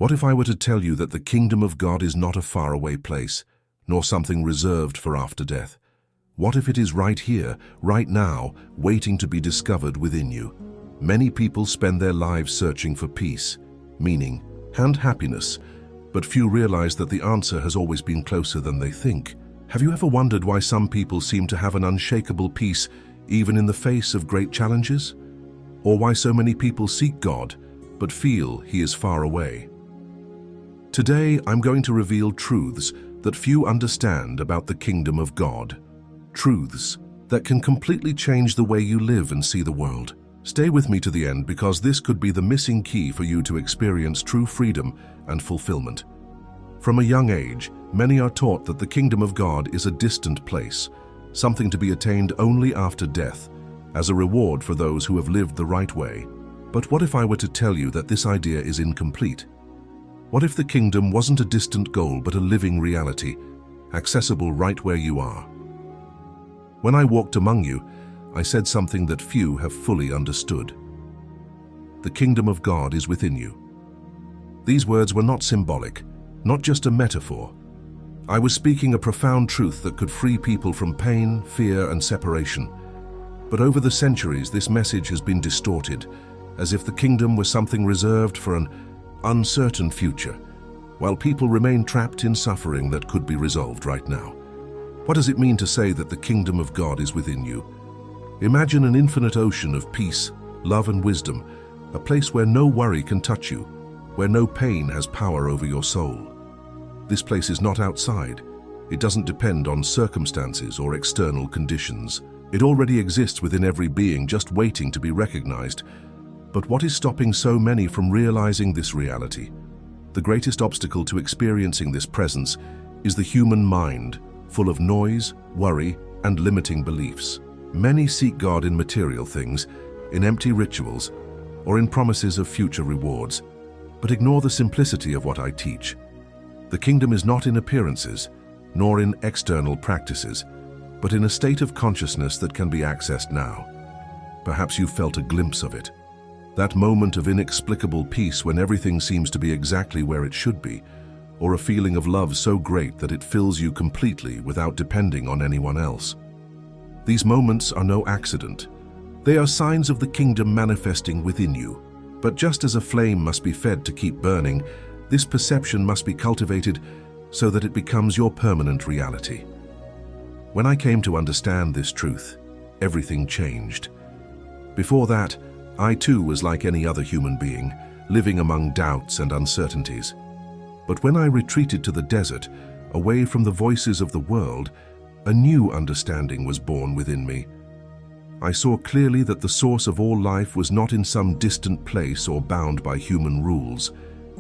What if I were to tell you that the kingdom of God is not a faraway place, nor something reserved for after death? What if it is right here, right now, waiting to be discovered within you? Many people spend their lives searching for peace, meaning, and happiness, but few realize that the answer has always been closer than they think. Have you ever wondered why some people seem to have an unshakable peace even in the face of great challenges? Or why so many people seek God but feel He is far away? Today, I'm going to reveal truths that few understand about the kingdom of God. Truths that can completely change the way you live and see the world. Stay with me to the end because this could be the missing key for you to experience true freedom and fulfillment. From a young age, many are taught that the kingdom of God is a distant place, something to be attained only after death, as a reward for those who have lived the right way. But what if I were to tell you that this idea is incomplete? What if the kingdom wasn't a distant goal but a living reality, accessible right where you are? When I walked among you, I said something that few have fully understood. The kingdom of God is within you. These words were not symbolic, not just a metaphor. I was speaking a profound truth that could free people from pain, fear, and separation. But over the centuries, this message has been distorted, as if the kingdom was something reserved for an uncertain future, while people remain trapped in suffering that could be resolved right now. What does it mean to say that the kingdom of God is within you? Imagine an infinite ocean of peace, love, and wisdom, a place where no worry can touch you, where no pain has power over your soul. This place is not outside. It doesn't depend on circumstances or external conditions. It already exists within every being, just waiting to be recognized. But what is stopping so many from realizing this reality? The greatest obstacle to experiencing this presence is the human mind, full of noise, worry, and limiting beliefs. Many seek God in material things, in empty rituals, or in promises of future rewards, but ignore the simplicity of what I teach. The kingdom is not in appearances, nor in external practices, but in a state of consciousness that can be accessed now. Perhaps you've felt a glimpse of it. That moment of inexplicable peace when everything seems to be exactly where it should be, or a feeling of love so great that it fills you completely without depending on anyone else. These moments are no accident. They are signs of the kingdom manifesting within you. But just as a flame must be fed to keep burning, this perception must be cultivated so that it becomes your permanent reality. When I came to understand this truth, everything changed. Before that, I too was like any other human being, living among doubts and uncertainties. But when I retreated to the desert, away from the voices of the world, a new understanding was born within me. I saw clearly that the source of all life was not in some distant place or bound by human rules.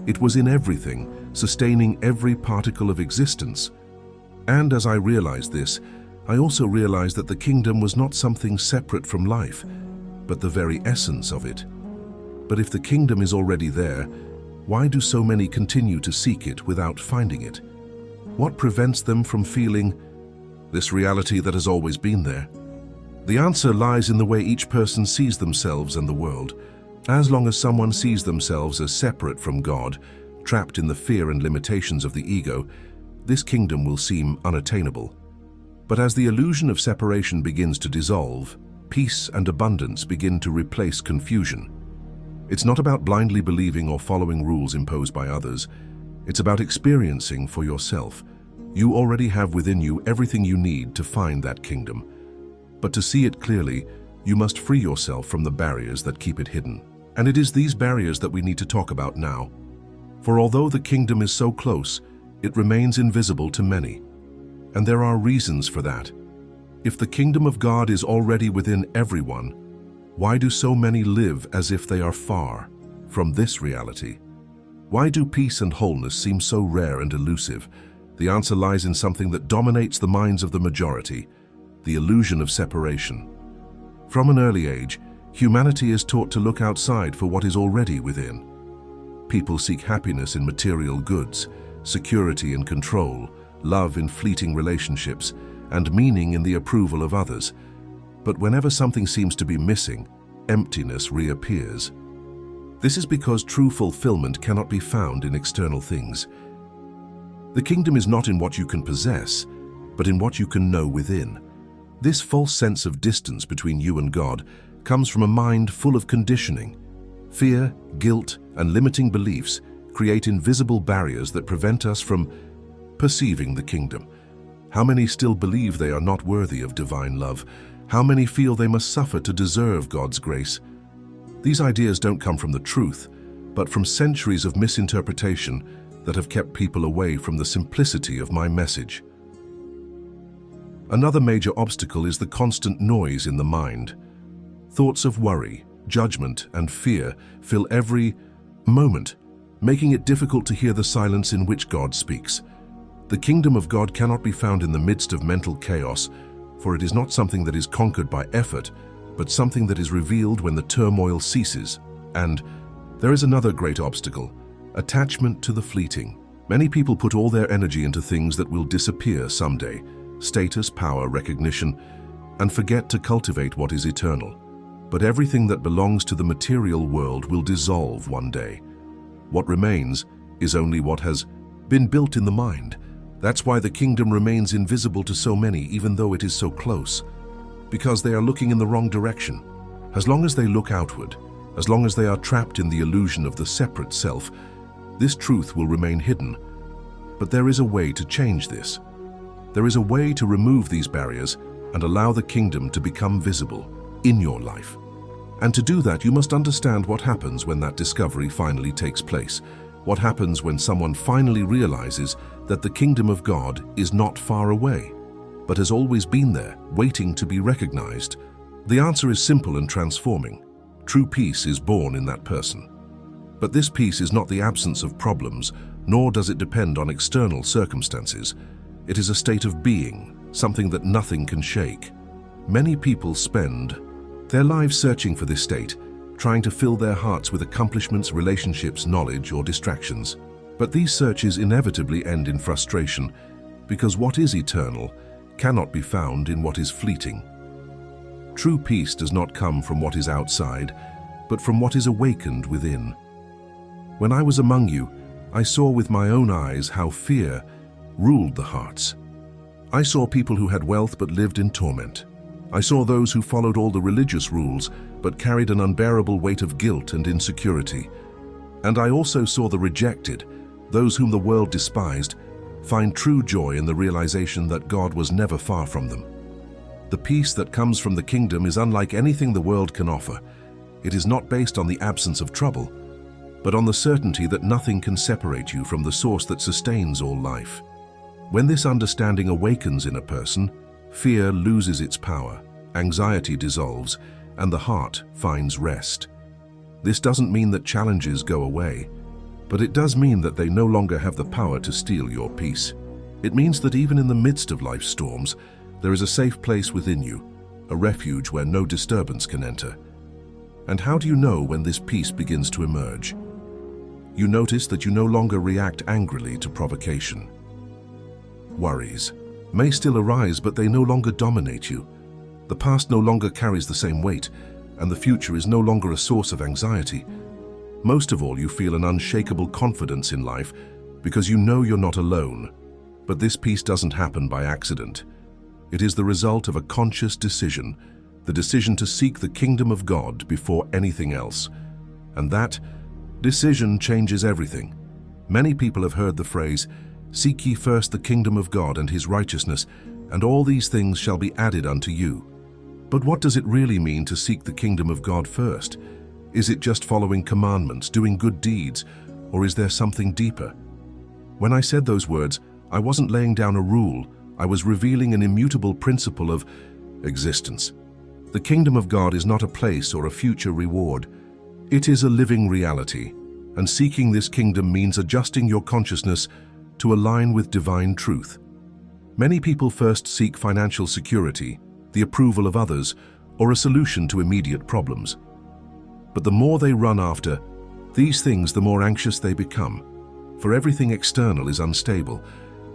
It was in everything, sustaining every particle of existence. And as I realized this, I also realized that the kingdom was not something separate from life, but the very essence of it. But if the kingdom is already there, why do so many continue to seek it without finding it? What prevents them from feeling this reality that has always been there? The answer lies in the way each person sees themselves and the world. As long as someone sees themselves as separate from God, trapped in the fear and limitations of the ego, this kingdom will seem unattainable. But as the illusion of separation begins to dissolve, peace and abundance begin to replace confusion. It's not about blindly believing or following rules imposed by others. It's about experiencing for yourself. You already have within you everything you need to find that kingdom. But to see it clearly, you must free yourself from the barriers that keep it hidden. And it is these barriers that we need to talk about now. For although the kingdom is so close, it remains invisible to many. And there are reasons for that. If the kingdom of God is already within everyone, why do so many live as if they are far from this reality? Why do peace and wholeness seem so rare and elusive? The answer lies in something that dominates the minds of the majority: the illusion of separation. From an early age, humanity is taught to look outside for what is already within. People seek happiness in material goods, security in control, love in fleeting relationships, and meaning in the approval of others. But whenever something seems to be missing, emptiness reappears. This is because true fulfillment cannot be found in external things. The kingdom is not in what you can possess, but in what you can know within. This false sense of distance between you and God comes from a mind full of conditioning. Fear, guilt, and limiting beliefs create invisible barriers that prevent us from perceiving the kingdom. How many still believe they are not worthy of divine love? How many feel they must suffer to deserve God's grace? These ideas don't come from the truth, but from centuries of misinterpretation that have kept people away from the simplicity of my message. Another major obstacle is the constant noise in the mind. Thoughts of worry, judgment, and fear fill every moment, making it difficult to hear the silence in which God speaks. The kingdom of God cannot be found in the midst of mental chaos, for it is not something that is conquered by effort, but something that is revealed when the turmoil ceases. And there is another great obstacle: attachment to the fleeting. Many people put all their energy into things that will disappear someday: status, power, recognition, and forget to cultivate what is eternal. But everything that belongs to the material world will dissolve one day. What remains is only what has been built in the mind. That's why the kingdom remains invisible to so many, even though it is so close. Because they are looking in the wrong direction. As long as they look outward, as long as they are trapped in the illusion of the separate self, this truth will remain hidden. But there is a way to change this. There is a way to remove these barriers and allow the kingdom to become visible in your life. And to do that, you must understand what happens when that discovery finally takes place. What happens when someone finally realizes that the kingdom of God is not far away, but has always been there, waiting to be recognized? The answer is simple and transforming. True peace is born in that person. But this peace is not the absence of problems, nor does it depend on external circumstances. It is a state of being, something that nothing can shake. Many people spend their lives searching for this state, trying to fill their hearts with accomplishments, relationships, knowledge, or distractions. But these searches inevitably end in frustration, because what is eternal cannot be found in what is fleeting. True peace does not come from what is outside, but from what is awakened within. When I was among you, I saw with my own eyes how fear ruled the hearts. I saw people who had wealth but lived in torment. I saw those who followed all the religious rules but carried an unbearable weight of guilt and insecurity. And I also saw the rejected, those whom the world despised, find true joy in the realization that God was never far from them. The peace that comes from the kingdom is unlike anything the world can offer. It is not based on the absence of trouble, but on the certainty that nothing can separate you from the source that sustains all life. When this understanding awakens in a person, fear loses its power, anxiety dissolves, and the heart finds rest. This doesn't mean that challenges go away, but it does mean that they no longer have the power to steal your peace. It means that even in the midst of life's storms, there is a safe place within you, a refuge where no disturbance can enter. And how do you know when this peace begins to emerge? You notice that you no longer react angrily to provocation. Worries may still arise, but they no longer dominate you. The past no longer carries the same weight, and the future is no longer a source of anxiety. Most of all, you feel an unshakable confidence in life because you know you're not alone. But this peace doesn't happen by accident. It is the result of a conscious decision, the decision to seek the kingdom of God before anything else. And that decision changes everything. Many people have heard the phrase, "Seek ye first the kingdom of God and his righteousness, and all these things shall be added unto you." But what does it really mean to seek the kingdom of God first? Is it just following commandments, doing good deeds, or is there something deeper? When I said those words, I wasn't laying down a rule. I was revealing an immutable principle of existence. The kingdom of God is not a place or a future reward. It is a living reality, and seeking this kingdom means adjusting your consciousness to align with divine truth. Many people first seek financial security, the approval of others, or a solution to immediate problems. But the more they run after these things, the more anxious they become. For everything external is unstable.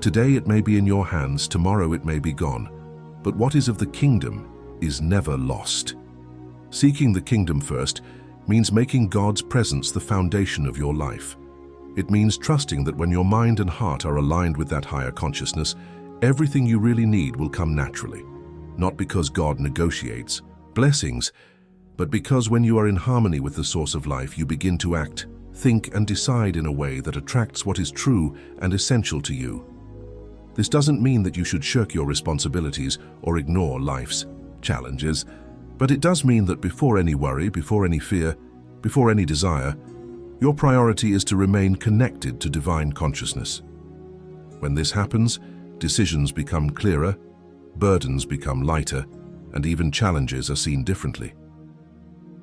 Today it may be in your hands, tomorrow it may be gone. But what is of the kingdom is never lost. Seeking the kingdom first means making God's presence the foundation of your life. It means trusting that when your mind and heart are aligned with that higher consciousness, everything you really need will come naturally. Not because God negotiates blessings, but because when you are in harmony with the source of life, you begin to act, think, and decide in a way that attracts what is true and essential to you. This doesn't mean that you should shirk your responsibilities or ignore life's challenges, but it does mean that before any worry, before any fear, before any desire, your priority is to remain connected to divine consciousness. When this happens, decisions become clearer, burdens become lighter, and even challenges are seen differently.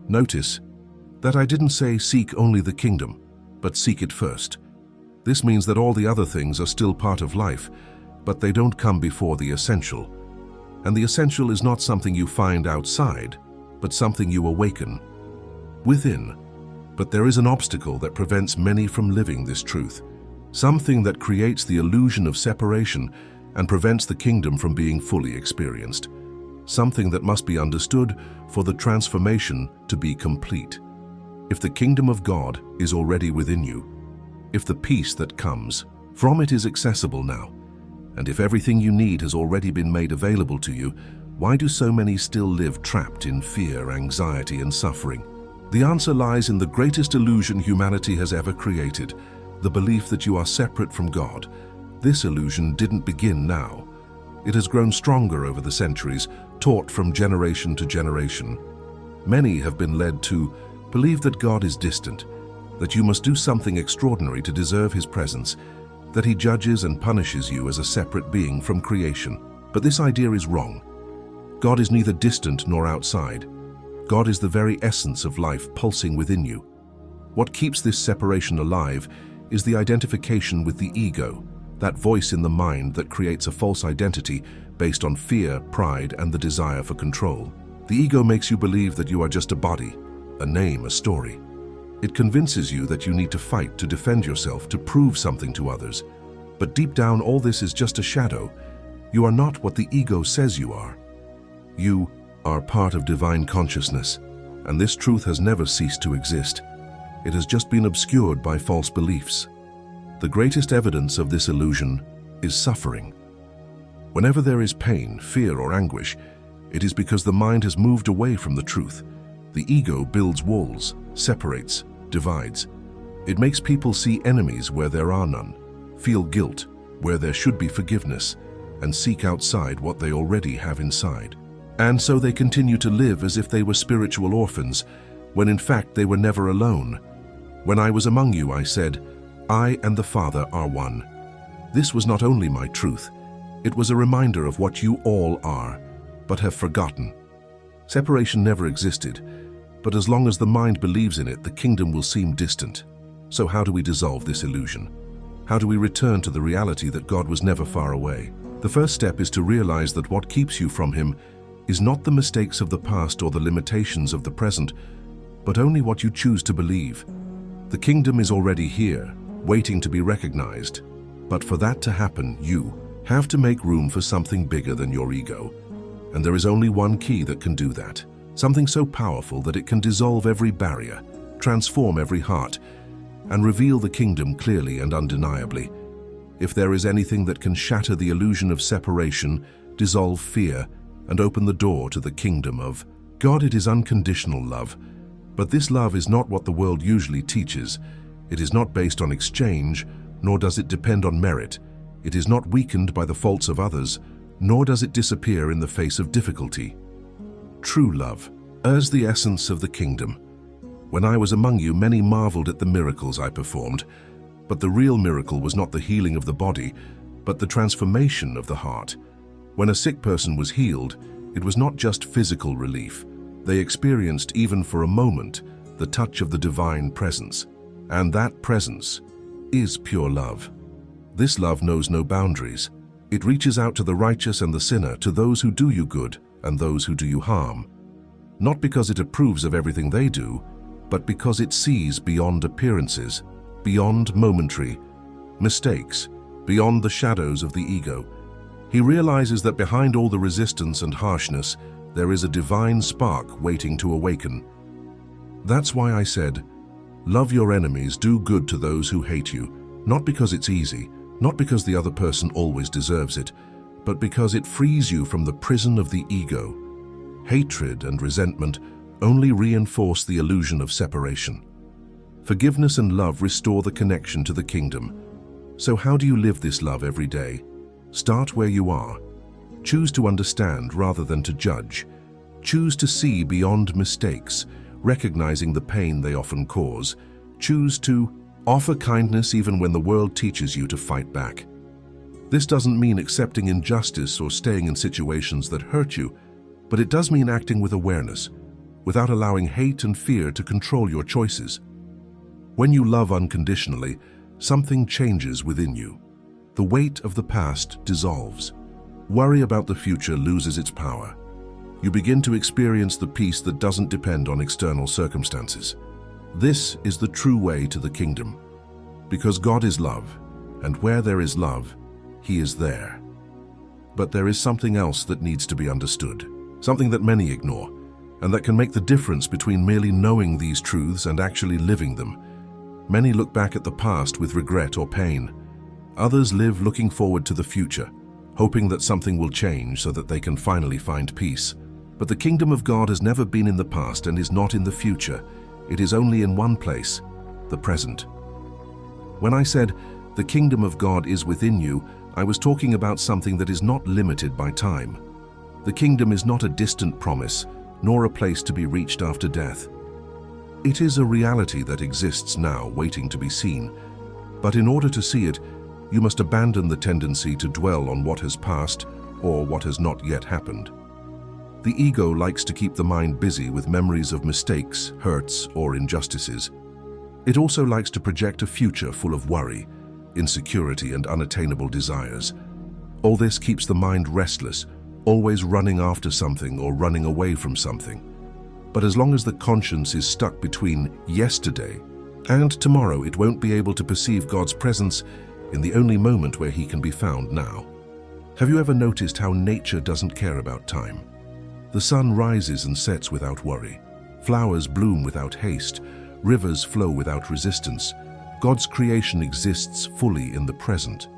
Notice that I didn't say seek only the kingdom, but seek it first. This means that all the other things are still part of life, but they don't come before the essential. And the essential is not something you find outside, but something you awaken within. But there is an obstacle that prevents many from living this truth, something that creates the illusion of separation and prevents the kingdom from being fully experienced, something that must be understood for the transformation to be complete. If the kingdom of God is already within you, if the peace that comes from it is accessible now, and if everything you need has already been made available to you, why do so many still live trapped in fear, anxiety, and suffering? The answer lies in the greatest illusion humanity has ever created, the belief that you are separate from God. This illusion didn't begin now. It has grown stronger over the centuries, taught from generation to generation. Many have been led to believe that God is distant, that you must do something extraordinary to deserve His presence, that He judges and punishes you as a separate being from creation. But this idea is wrong. God is neither distant nor outside. God is the very essence of life pulsing within you. What keeps this separation alive is the identification with the ego, that voice in the mind that creates a false identity based on fear, pride, and the desire for control. The ego makes you believe that you are just a body, a name, a story. It convinces you that you need to fight to defend yourself, to prove something to others. But deep down, all this is just a shadow. You are not what the ego says you are. You are part of divine consciousness, and this truth has never ceased to exist. It has just been obscured by false beliefs. The greatest evidence of this illusion is suffering. Whenever there is pain, fear, or anguish, it is because the mind has moved away from the truth. The ego builds walls, separates, divides. It makes people see enemies where there are none, feel guilt where there should be forgiveness, and seek outside what they already have inside. And so they continue to live as if they were spiritual orphans, when in fact they were never alone. When I was among you, I said, I and the Father are one. This was not only my truth, it was a reminder of what you all are, but have forgotten. Separation never existed, but as long as the mind believes in it, the kingdom will seem distant. So how do we dissolve this illusion? How do we return to the reality that God was never far away? The first step is to realize that what keeps you from Him is not the mistakes of the past or the limitations of the present, but only what you choose to believe. The kingdom is already here, waiting to be recognized. But for that to happen, you have to make room for something bigger than your ego. And there is only one key that can do that. Something so powerful that it can dissolve every barrier, transform every heart, and reveal the kingdom clearly and undeniably. If there is anything that can shatter the illusion of separation, dissolve fear, and open the door to the kingdom of God, it is unconditional love. But this love is not what the world usually teaches. It is not based on exchange, nor does it depend on merit. It is not weakened by the faults of others, nor does it disappear in the face of difficulty. True love is the essence of the kingdom. When I was among you, many marveled at the miracles I performed, but the real miracle was not the healing of the body, but the transformation of the heart. When a sick person was healed, it was not just physical relief. They experienced, even for a moment, the touch of the divine presence. And that presence is pure love. This love knows no boundaries. It reaches out to the righteous and the sinner, to those who do you good and those who do you harm. Not because it approves of everything they do, but because it sees beyond appearances, beyond momentary mistakes, beyond the shadows of the ego. He realizes that behind all the resistance and harshness, there is a divine spark waiting to awaken. That's why I said, love your enemies, do good to those who hate you, not because it's easy, not because the other person always deserves it, but because it frees you from the prison of the ego. Hatred and resentment only reinforce the illusion of separation. Forgiveness and love restore the connection to the kingdom. So how do you live this love every day? Start where you are. Choose to understand rather than to judge. Choose to see beyond mistakes, recognizing the pain they often cause. Choose to offer kindness even when the world teaches you to fight back. This doesn't mean accepting injustice or staying in situations that hurt you, but it does mean acting with awareness, without allowing hate and fear to control your choices. When you love unconditionally, something changes within you. The weight of the past dissolves. Worry about the future loses its power. You begin to experience the peace that doesn't depend on external circumstances. This is the true way to the kingdom. Because God is love, and where there is love, He is there. But there is something else that needs to be understood, something that many ignore, and that can make the difference between merely knowing these truths and actually living them. Many look back at the past with regret or pain. Others live looking forward to the future, hoping that something will change so that they can finally find peace. But the kingdom of God has never been in the past and is not in the future. It is only in one place, the present. When I said, the kingdom of God is within you, I was talking about something that is not limited by time. The kingdom is not a distant promise, nor a place to be reached after death. It is a reality that exists now, waiting to be seen. But in order to see it, you must abandon the tendency to dwell on what has passed or what has not yet happened. The ego likes to keep the mind busy with memories of mistakes, hurts, or injustices. It also likes to project a future full of worry, insecurity, and unattainable desires. All this keeps the mind restless, always running after something or running away from something. But as long as the conscience is stuck between yesterday and tomorrow, it won't be able to perceive God's presence in the only moment where He can be found now. Have you ever noticed how nature doesn't care about time? The sun rises and sets without worry. Flowers bloom without haste. Rivers flow without resistance. God's creation exists fully in the present.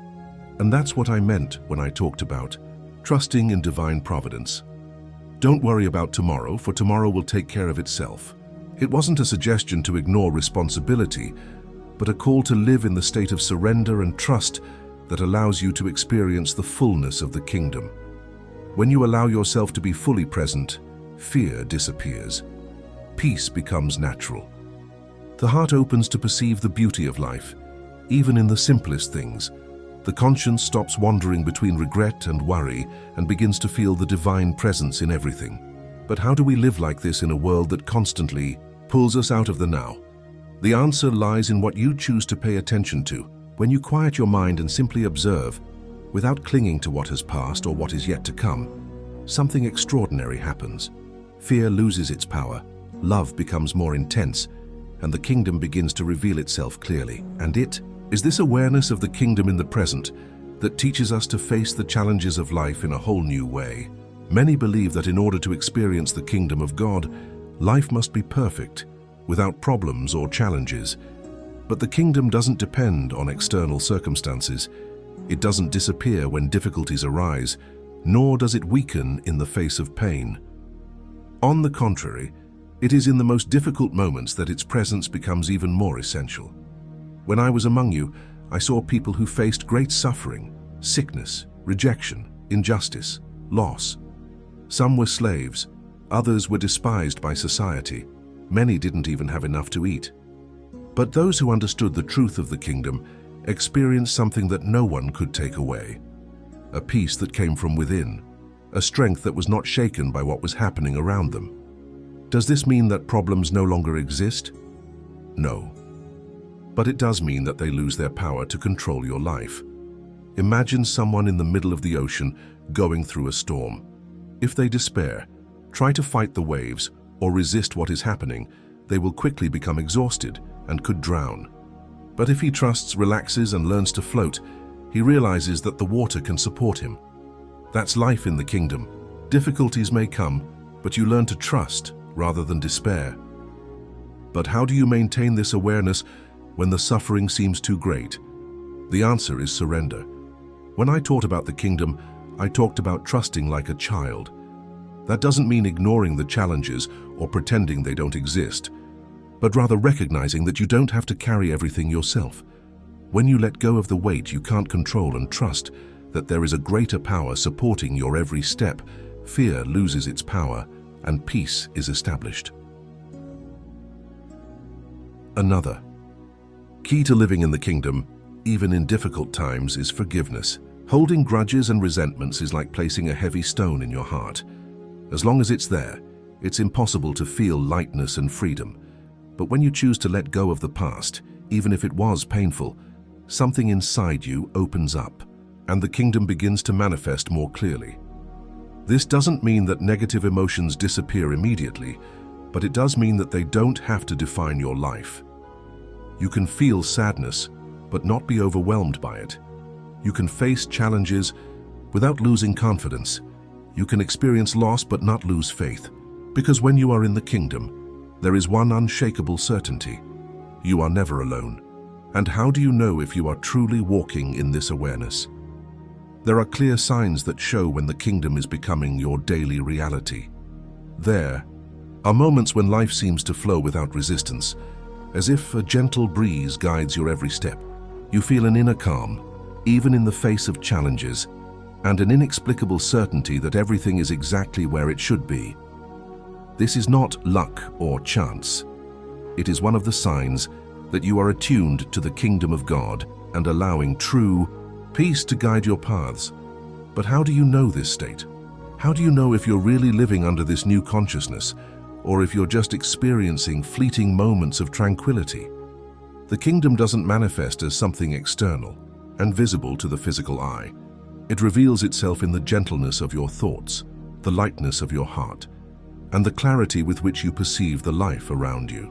And that's what I meant when I talked about trusting in divine providence. Don't worry about tomorrow, for tomorrow will take care of itself. It wasn't a suggestion to ignore responsibility, but a call to live in the state of surrender and trust that allows you to experience the fullness of the kingdom. When you allow yourself to be fully present, fear disappears. Peace becomes natural. The heart opens to perceive the beauty of life, even in the simplest things. The conscience stops wandering between regret and worry and begins to feel the divine presence in everything. But how do we live like this in a world that constantly pulls us out of the now? The answer lies in what you choose to pay attention to. When you quiet your mind and simply observe, without clinging to what has passed or what is yet to come, something extraordinary happens. Fear loses its power, love becomes more intense, and the kingdom begins to reveal itself clearly. And it is this awareness of the kingdom in the present that teaches us to face the challenges of life in a whole new way. Many believe that in order to experience the kingdom of God, life must be perfect, without problems or challenges. But the kingdom doesn't depend on external circumstances. It doesn't disappear when difficulties arise, nor does it weaken in the face of pain. On the contrary, it is in the most difficult moments that its presence becomes even more essential. When I was among you, I saw people who faced great suffering, sickness, rejection, injustice, loss. Some were slaves, others were despised by society. Many didn't even have enough to eat. But those who understood the truth of the kingdom experienced something that no one could take away. A peace that came from within, a strength that was not shaken by what was happening around them. Does this mean that problems no longer exist? No. But it does mean that they lose their power to control your life. Imagine someone in the middle of the ocean going through a storm. If they despair, try to fight the waves, or resist what is happening, they will quickly become exhausted and could drown. But if he trusts, relaxes, and learns to float, he realizes that the water can support him. That's life in the kingdom. Difficulties may come, but you learn to trust rather than despair. But how do you maintain this awareness when the suffering seems too great? The answer is surrender. When I taught about the kingdom, I talked about trusting like a child. That doesn't mean ignoring the challenges or pretending they don't exist, but rather recognizing that you don't have to carry everything yourself. When you let go of the weight you can't control and trust that there is a greater power supporting your every step, fear loses its power and peace is established. Another key to living in the kingdom, even in difficult times, is forgiveness. Holding grudges and resentments is like placing a heavy stone in your heart. As long as it's there, it's impossible to feel lightness and freedom. But when you choose to let go of the past, even if it was painful, something inside you opens up, and the kingdom begins to manifest more clearly. This doesn't mean that negative emotions disappear immediately, but it does mean that they don't have to define your life. You can feel sadness, but not be overwhelmed by it. You can face challenges without losing confidence. You can experience loss but not lose faith, because when you are in the kingdom, there is one unshakable certainty: you are never alone. And how do you know if you are truly walking in this awareness? There are clear signs that show when the kingdom is becoming your daily reality. There are moments when life seems to flow without resistance, as if a gentle breeze guides your every step. You feel an inner calm, even in the face of challenges, and an inexplicable certainty that everything is exactly where it should be. This is not luck or chance. It is one of the signs that you are attuned to the kingdom of God and allowing true peace to guide your paths. But how do you know this state? How do you know if you're really living under this new consciousness, or if you're just experiencing fleeting moments of tranquility? The kingdom doesn't manifest as something external and visible to the physical eye. It reveals itself in the gentleness of your thoughts, the lightness of your heart, and the clarity with which you perceive the life around you.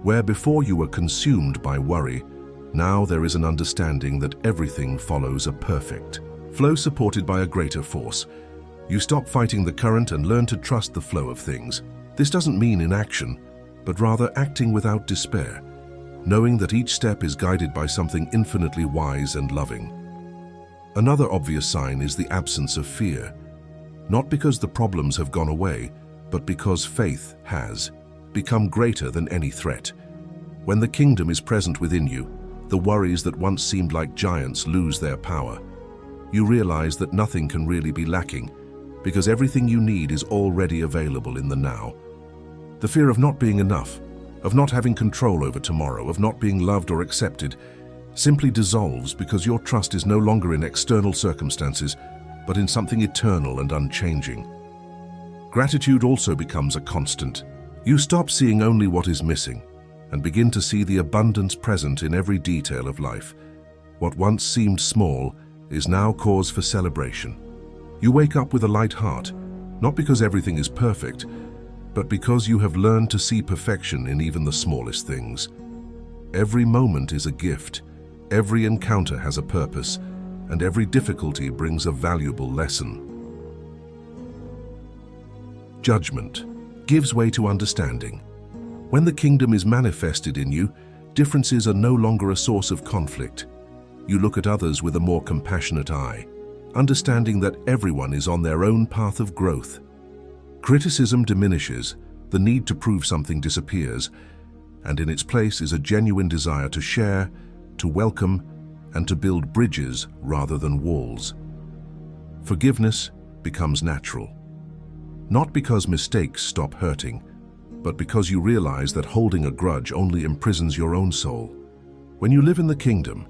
Where before you were consumed by worry, now there is an understanding that everything follows a perfect flow supported by a greater force. You stop fighting the current and learn to trust the flow of things. This doesn't mean inaction, but rather acting without despair, knowing that each step is guided by something infinitely wise and loving. Another obvious sign is the absence of fear, not because the problems have gone away, but because faith has become greater than any threat. When the kingdom is present within you, the worries that once seemed like giants lose their power. You realize that nothing can really be lacking, because everything you need is already available in the now. The fear of not being enough, of not having control over tomorrow, of not being loved or accepted, simply dissolves because your trust is no longer in external circumstances, but in something eternal and unchanging. Gratitude also becomes a constant. You stop seeing only what is missing and begin to see the abundance present in every detail of life. What once seemed small is now cause for celebration. You wake up with a light heart, not because everything is perfect, but because you have learned to see perfection in even the smallest things. Every moment is a gift, every encounter has a purpose, and every difficulty brings a valuable lesson. Judgment gives way to understanding. When the kingdom is manifested in you, differences are no longer a source of conflict. You look at others with a more compassionate eye, understanding that everyone is on their own path of growth. Criticism diminishes, the need to prove something disappears, and in its place is a genuine desire to share, to welcome, and to build bridges rather than walls. Forgiveness becomes natural. Not because mistakes stop hurting, but because you realize that holding a grudge only imprisons your own soul. When you live in the kingdom,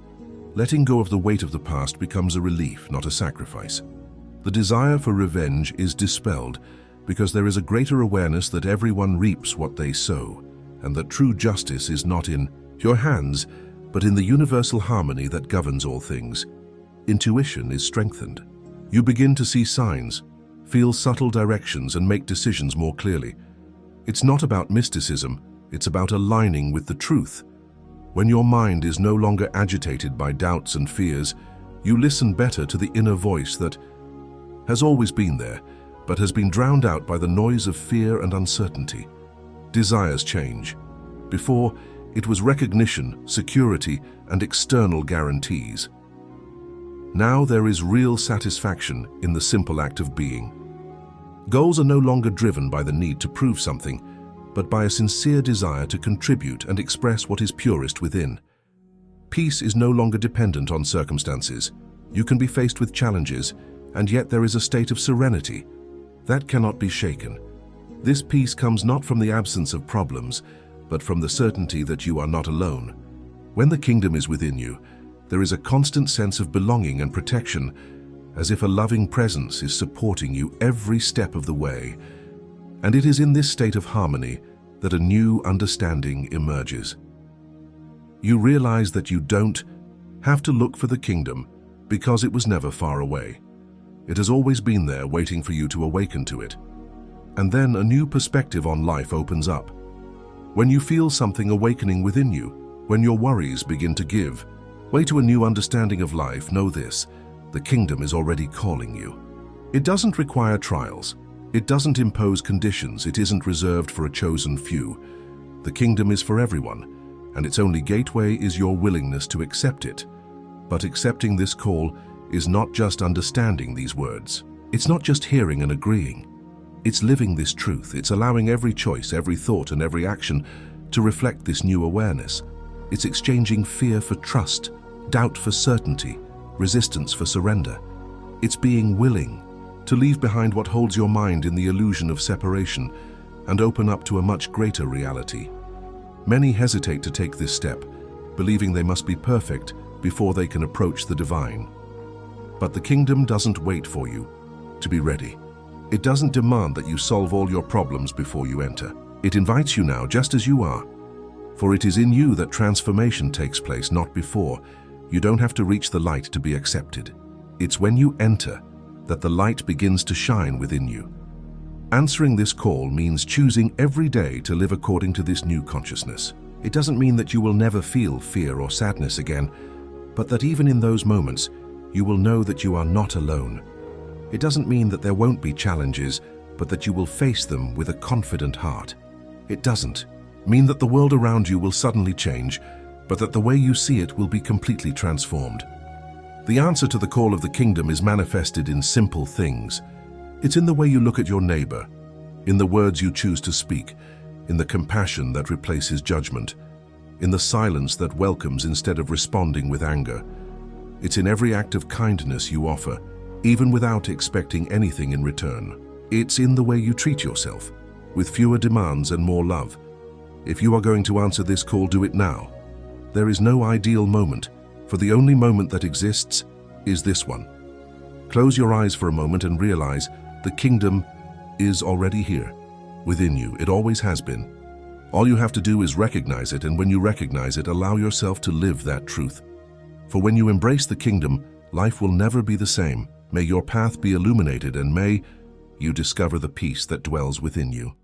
letting go of the weight of the past becomes a relief, not a sacrifice. The desire for revenge is dispelled because there is a greater awareness that everyone reaps what they sow, and that true justice is not in your hands, but in the universal harmony that governs all things. Intuition is strengthened. You begin to see signs, feel subtle directions, and make decisions more clearly. It's not about mysticism, it's about aligning with the truth. When your mind is no longer agitated by doubts and fears, you listen better to the inner voice that has always been there, but has been drowned out by the noise of fear and uncertainty. Desires change. Before, it was recognition, security, and external guarantees. Now there is real satisfaction in the simple act of being. Goals are no longer driven by the need to prove something, but by a sincere desire to contribute and express what is purest within. Peace is no longer dependent on circumstances. You can be faced with challenges, and yet there is a state of serenity that cannot be shaken. This peace comes not from the absence of problems, but from the certainty that you are not alone. When the kingdom is within you, there is a constant sense of belonging and protection, as if a loving presence is supporting you every step of the way. And it is in this state of harmony that a new understanding emerges. You realize that you don't have to look for the kingdom because it was never far away. It has always been there waiting for you to awaken to it. And then a new perspective on life opens up. When you feel something awakening within you, when your worries begin to give way to a new understanding of life, know this: the kingdom is already calling you. It doesn't require trials. It doesn't impose conditions. It isn't reserved for a chosen few. The kingdom is for everyone, and its only gateway is your willingness to accept it. But accepting this call is not just understanding these words. It's not just hearing and agreeing. It's living this truth. It's allowing every choice, every thought, and every action to reflect this new awareness. It's exchanging fear for trust, doubt for certainty, resistance for surrender. It's being willing to leave behind what holds your mind in the illusion of separation and open up to a much greater reality. Many hesitate to take this step, believing they must be perfect before they can approach the divine. But the kingdom doesn't wait for you to be ready. It doesn't demand that you solve all your problems before you enter. It invites you now just as you are. For it is in you that transformation takes place, not before. You don't have to reach the light to be accepted. It's when you enter that the light begins to shine within you. Answering this call means choosing every day to live according to this new consciousness. It doesn't mean that you will never feel fear or sadness again, but that even in those moments, you will know that you are not alone. It doesn't mean that there won't be challenges, but that you will face them with a confident heart. It doesn't mean that the world around you will suddenly change, but that the way you see it will be completely transformed. The answer to the call of the kingdom is manifested in simple things. It's in the way you look at your neighbor, in the words you choose to speak, in the compassion that replaces judgment, in the silence that welcomes instead of responding with anger. It's in every act of kindness you offer, even without expecting anything in return. It's in the way you treat yourself, with fewer demands and more love. If you are going to answer this call, do it now. There is no ideal moment, for the only moment that exists is this one. Close your eyes for a moment and realize the kingdom is already here, within you. It always has been. All you have to do is recognize it, and when you recognize it, allow yourself to live that truth. For when you embrace the kingdom, life will never be the same. May your path be illuminated, and may you discover the peace that dwells within you.